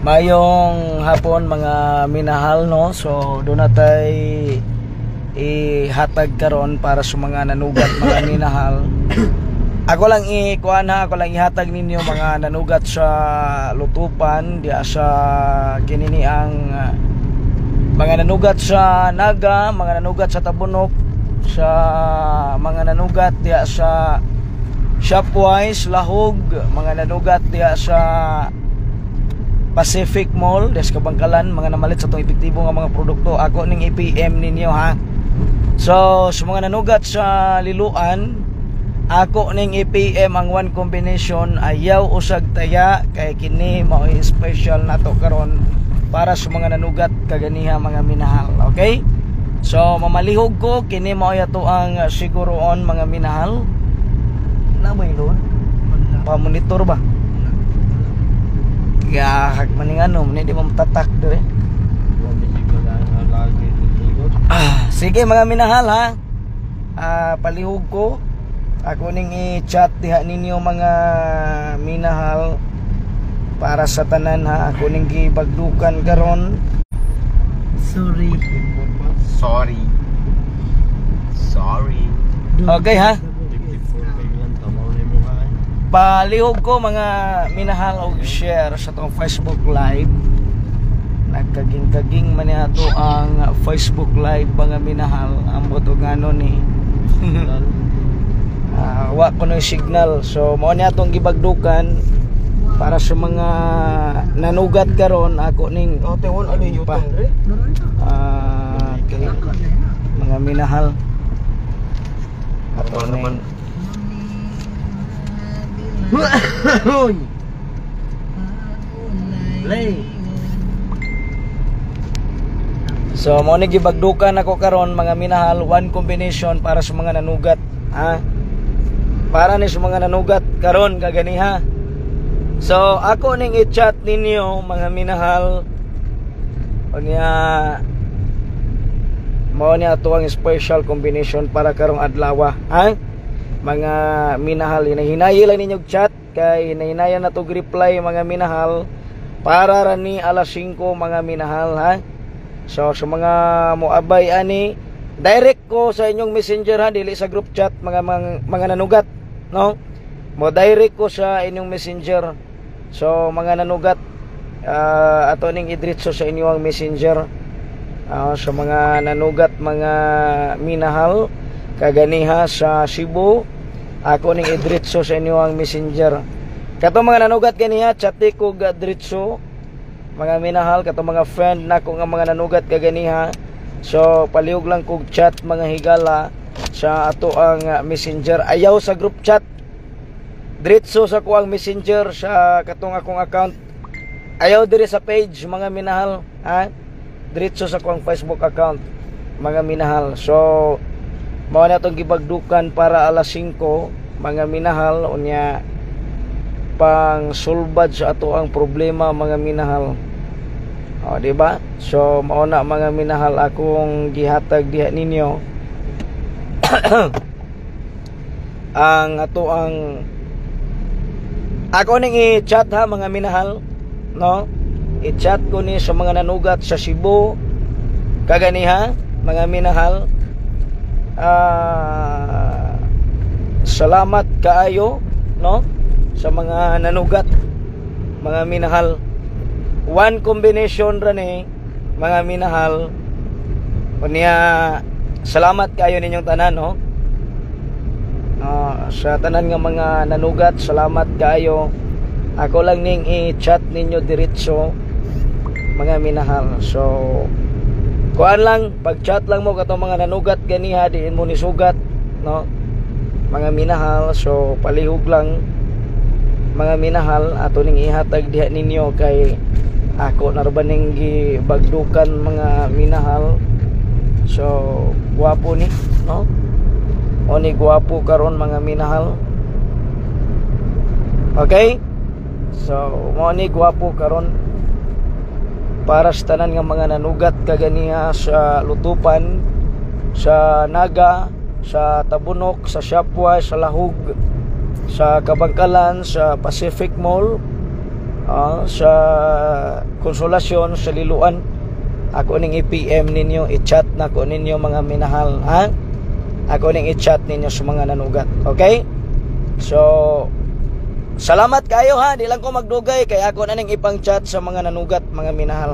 Mayong hapon mga minahal, no. So doon natay ihatag karon para sa mga nanugat mga minahal. Ako lang ihatag ninyo mga nanugat sa lutupan diya sa kinini ang mga nanugat sa Naga, mga nanugat sa Tabunok, sa mga nanugat diya sa Shopwise, Lahog, mga nanugat diya sa Pacific Mall, des Kabangkalan, mga namalit sa itong epektibo nga mga produkto. Ako ning i-PM ninyo, ha. So sa mga nanugat sa Liluan, ako ning i-PM ang one combination, ayaw usag taya, kay kini mao special nato karon para sa mga nanugat kaganiha mga minahal. Okay, so mamalihog ko kini mao yato ang siguroon mga minahal na may load pa-monitor ba gahak maning ano di mo matatak do eh. Sige mga minahal, ha. Palihog ko ako ning i-chat diha ninyo mga minahal para sa tanan, ha. Ako ning gibagdukan karon. Sorry. Okay, ha. Palihog ko mga minahal og share sa tong Facebook Live. Nagkaging-kaging man ato ang Facebook Live mga minahal. Ambot og ano ni. Wa ko no signal. So mao ni atong gibagdukan para sa mga nanugat karon. Ako ning tewon ano yutong re. Okay. Mga minahal. Ato ning play. So mo ni gibagdukan ako karon mga minahal, one combination para sa mga nanugat, ha. Para ni sa mga nanugat karon kaganiha. So ako ning i-chat ninyo mga minahal. Unya mo ni ato ang special combination para karong adlaw, ha. Mga minahal, hinahinayi lang ninyo chat kay hinahinayan na to reply mga minahal para rani alas 5 mga minahal, ha. So sa mga moabay ani, direct ko sa inyong messenger, ha, dili sa group chat mga nanugat, no. Mo direct ko sa inyong messenger. So mga nanugat, ato ning idritso sa inyong messenger. Sa mga nanugat mga minahal kaganiha sa Cebu, ako ning idritso sa inyo ang messenger. Kato mga nanugat kaniya, chati ko gadritso mga minahal, kato mga friend nako nga mga nanugat kaganiha. So palihog lang kog chat mga higala sa ato ang messenger. Ayaw sa group chat, dritso sa ko ang messenger sa katong akong account. Ayaw diri sa page mga minahal, ha. Dritso sa ko ang Facebook account mga minahal. So mao na itong gibagdukan para alas 5 mga minahal, unya pang sulbad sa ato ang problema mga minahal. Diba? So mao na mga minahal akong gihatag diha ninyo ang ato ang ako ning i-chat, ha mga minahal, no. I-chat ko ni sa mga nanugat sa Cebu kaganiha mga minahal. Salamat kaayo, no, sa mga nanugat mga minahal. One combination ra ni mga minahal. Unya salamat kaayo ninyong tanan, no. Sa tanan nga mga nanugat, salamat kaayo. Ako lang ning i-chat ninyo diretso mga minahal. So kuan lang, pag-chat lang mo katong mga nanugat ganiha, diin mo ni sugat, no, mga minahal. So palihog lang mga minahal, ato ning ihatag diha ninyo kay ako narubaning gibagdukan mga minahal. So guwapo ni, no, o ni guwapo karon mga minahal. Okay, so mo ni guwapo karon para sa tanan nga mga nanugat kaganiha sa lutupan, sa Naga, sa Tabunok, sa Shopwise, sa Lahog, sa Kabangkalan, sa Pacific Mall, sa konsolasyon, sa liluan, ako ning i-PM ninyo, i-chat na ko ninyo mga minahal, ha? Ako ning i-chat ninyo sa mga nanugat. Okay? So, salamat kayo ha. Di lang ko magdugay kay ako na ning ipang chat sa mga nanugat, mga minahal.